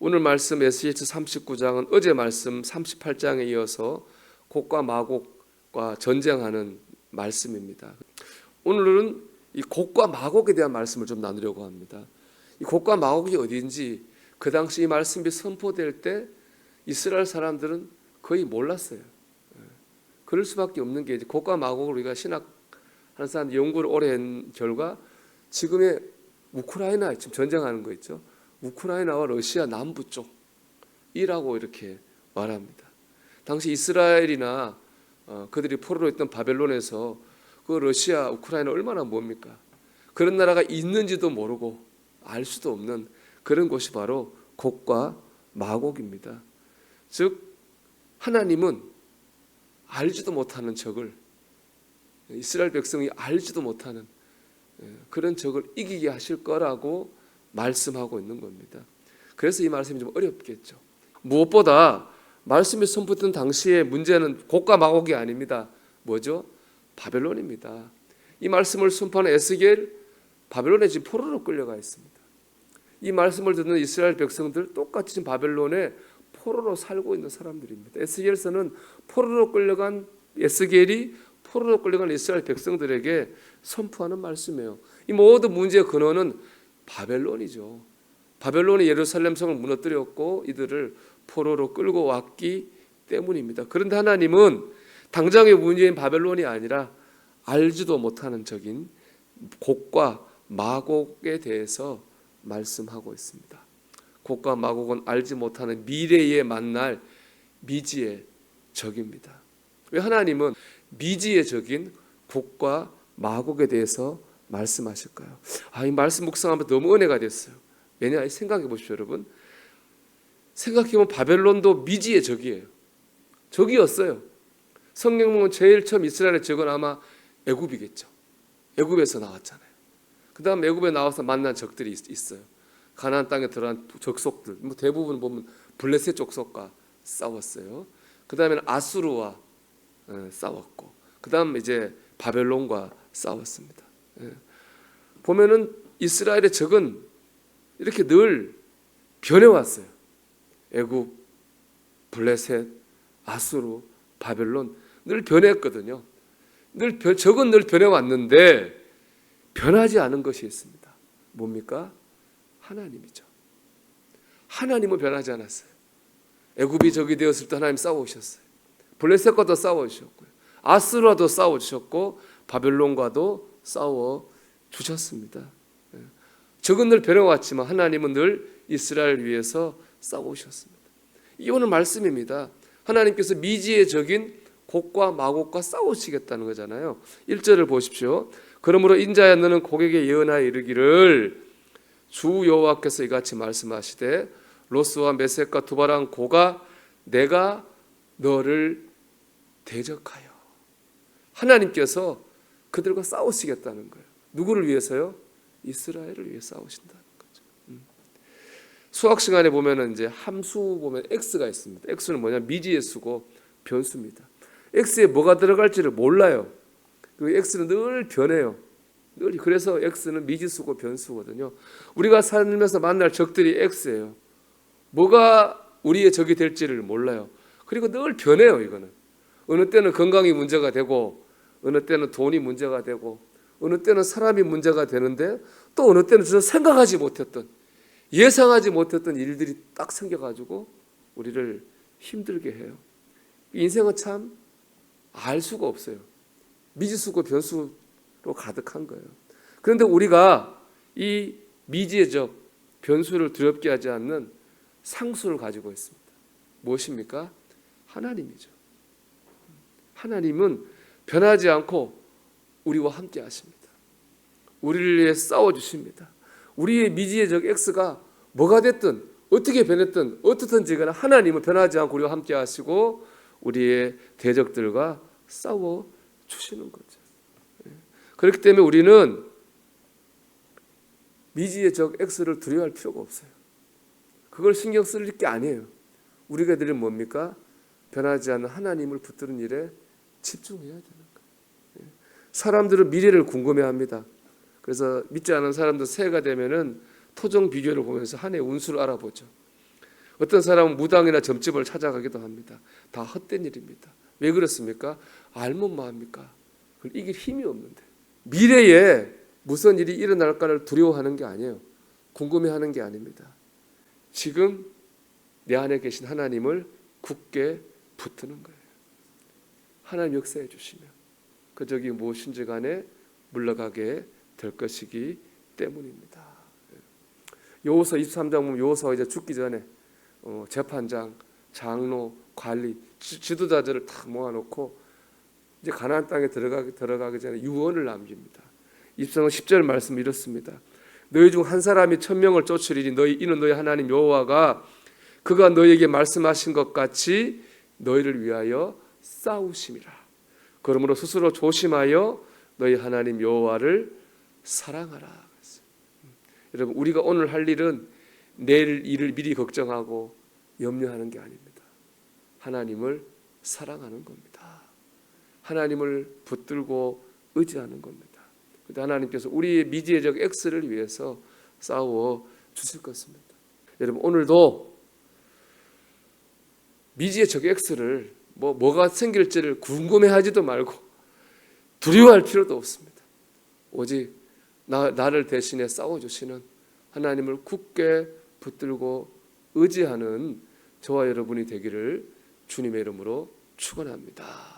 오늘 말씀 에스겔 39장은 어제 말씀 38장에 이어서 곡과 마곡과 전쟁하는 말씀입니다. 오늘은 이 곡과 마곡에 대한 말씀을 좀 나누려고 합니다. 이 곡과 마곡이 어디인지 그 당시 이 말씀이 선포될 때 이스라엘 사람들은 거의 몰랐어요. 그럴 수밖에 없는 게 곡과 마곡을 우리가 신학하는 사람 연구를 오래 한 결과 지금의 우크라이나 지금 전쟁하는 거 있죠. 우크라이나와 러시아 남부 쪽이라고 이렇게 말합니다. 당시 이스라엘이나 그들이 포로로 있던 바벨론에서 그 러시아, 우크라이나 얼마나 뭡니까? 그런 나라가 있는지도 모르고 알 수도 없는 그런 곳이 바로 곡과 마곡입니다. 즉 하나님은 알지도 못하는 적을 이스라엘 백성이 알지도 못하는 그런 적을 이기게 하실 거라고 말씀하고 있는 겁니다. 그래서 이 말씀이 좀 어렵겠죠. 무엇보다 말씀이 선포된 당시의 문제는 곡과 마곡이 아닙니다. 뭐죠? 바벨론입니다. 이 말씀을 선포하는 에스겔 바벨론에 지금 포로로 끌려가 있습니다. 이 말씀을 듣는 이스라엘 백성들 똑같이 지금 바벨론에 포로로 살고 있는 사람들입니다. 에스겔서는 포로로 끌려간 에스겔이 포로로 끌려간 이스라엘 백성들에게 선포하는 말씀이에요. 이 모든 문제의 근원은 바벨론이죠. 바벨론이 예루살렘 성을 무너뜨렸고 이들을 포로로 끌고 왔기 때문입니다. 그런데 하나님은 당장의 문제인 바벨론이 아니라 알지도 못하는 적인 곡과 마곡에 대해서 말씀하고 있습니다. 곡과 마곡은 알지 못하는 미래에 만날 미지의 적입니다. 왜 하나님은 미지의 적인 곡과 마곡에 대해서 말씀하실까요? 이 말씀 묵상하면 너무 은혜가 됐어요. 왜냐? 생각해 보십시오, 여러분. 생각해보면 바벨론도 미지의 적이에요. 적이었어요. 성경 보면 제일 처음 이스라엘의 적은 아마 애굽이겠죠. 애굽에서 나왔잖아요. 그 다음 애굽에 나와서 만난 적들이 있어요. 가나안 땅에 들어간 적속들, 대부분 보면 블레셋 족속과 싸웠어요. 그 다음에는 아수르와 싸웠고, 그 다음 이제 바벨론과 싸웠습니다. 보면은 이스라엘의 적은 이렇게 늘 변해왔어요. 애굽, 블레셋, 아수르, 바벨론 늘 변했거든요. 적은 늘 변해왔는데 변하지 않은 것이 있습니다. 뭡니까? 하나님이죠. 하나님은 변하지 않았어요. 애굽이 적이 되었을 때 하나님 싸워오셨어요. 블레셋과도 싸워주셨고요. 아수르와도 싸워주셨고 바벨론과도 싸워주셨습니다. 적은 늘 변해왔지만 하나님은 늘 이스라엘 위해서 싸우셨습니다. 이 오늘 말씀입니다. 하나님께서 미지의 적인 곡과 마곡과 싸우시겠다는 거잖아요. 1절을 보십시오. 그러므로 인자야 너는 곡에게 예언하여 이르기를 주 여호와께서 이같이 말씀하시되 로스와 메섹과 두바랑 고가 내가 너를 대적하여. 하나님께서 그들과 싸우시겠다는 거예요. 누구를 위해서요? 이스라엘을 위해 싸우신다는 거죠. 수학 시간에 보면은 이제 함수 보면 x가 있습니다. x는 뭐냐? 미지의 수고 변수입니다. x에 뭐가 들어갈지를 몰라요. 그 x는 늘 변해요. 늘 그래서 x는 미지수고 변수거든요. 우리가 살면서 만날 적들이 x예요. 뭐가 우리의 적이 될지를 몰라요. 그리고 늘 변해요. 이거는 어느 때는 건강이 문제가 되고 어느 때는 돈이 문제가 되고 어느 때는 사람이 문제가 되는데 또 어느 때는 전혀 생각하지 못했던 예상하지 못했던 일들이 딱 생겨가지고 우리를 힘들게 해요. 인생은 참 알 수가 없어요. 미지수고 변수로 가득한 거예요. 그런데 우리가 이 미지의 적 변수를 두렵게 하지 않는 상수를 가지고 있습니다. 무엇입니까? 하나님이죠. 하나님은 변하지 않고 우리와 함께 하십니다. 우리를 위해 싸워주십니다. 우리의 미지의 적 X가 뭐가 됐든 어떻게 변했든 어떻든지 간에 하나님은 변하지 않고 우리와 함께 하시고 우리의 대적들과 싸워주시는 거죠. 그렇기 때문에 우리는 미지의 적 X를 두려워할 필요가 없어요. 그걸 신경 쓸 게 아니에요. 우리가 드릴 뭡니까? 변하지 않는 하나님을 붙드는 일에 집중해야 되는 거예요. 사람들은 미래를 궁금해합니다. 그래서 믿지 않은 사람도 새해가 되면은 토종 비교를 보면서 한 해 운수를 알아보죠. 어떤 사람은 무당이나 점집을 찾아가기도 합니다. 다 헛된 일입니다. 왜 그렇습니까? 알면 뭐합니까? 그걸 이길 힘이 없는데. 미래에 무슨 일이 일어날까를 두려워하는 게 아니에요. 궁금해하는 게 아닙니다. 지금 내 안에 계신 하나님을 굳게 붙드는 거예요. 하나님 역사해 주시면 그 적이 무엇인지 간에 물러가게 될 것이기 때문입니다. 여호수아 23장 보면 여호수아가 이제 죽기 전에 재판장, 장로, 관리, 지도자들을 다 모아놓고 이제 가나안 땅에 들어가기 전에 유언을 남깁니다. 23장 10절 말씀 이렇습니다. 너희 중 한 사람이 1000명을 쫓으리니 이는 너희 하나님 여호와가 그가 너희에게 말씀하신 것 같이 너희를 위하여 싸우심이라. 그러므로 스스로 조심하여 너희 하나님 여호와를 사랑하라. 여러분, 우리가 오늘 할 일은 내일 일을 미리 걱정하고 염려하는 게 아닙니다. 하나님을 사랑하는 겁니다. 하나님을 붙들고 의지하는 겁니다. 그런데 하나님께서 우리의 미지의적 X를 위해서 싸워 주실 것입니다. 여러분, 오늘도 미지의적 X를 뭐가 생길지를 궁금해하지도 말고 두려워할 필요도 없습니다. 오직 나를 대신에 싸워주시는 하나님을 굳게 붙들고 의지하는 저와 여러분이 되기를 주님의 이름으로 축원합니다.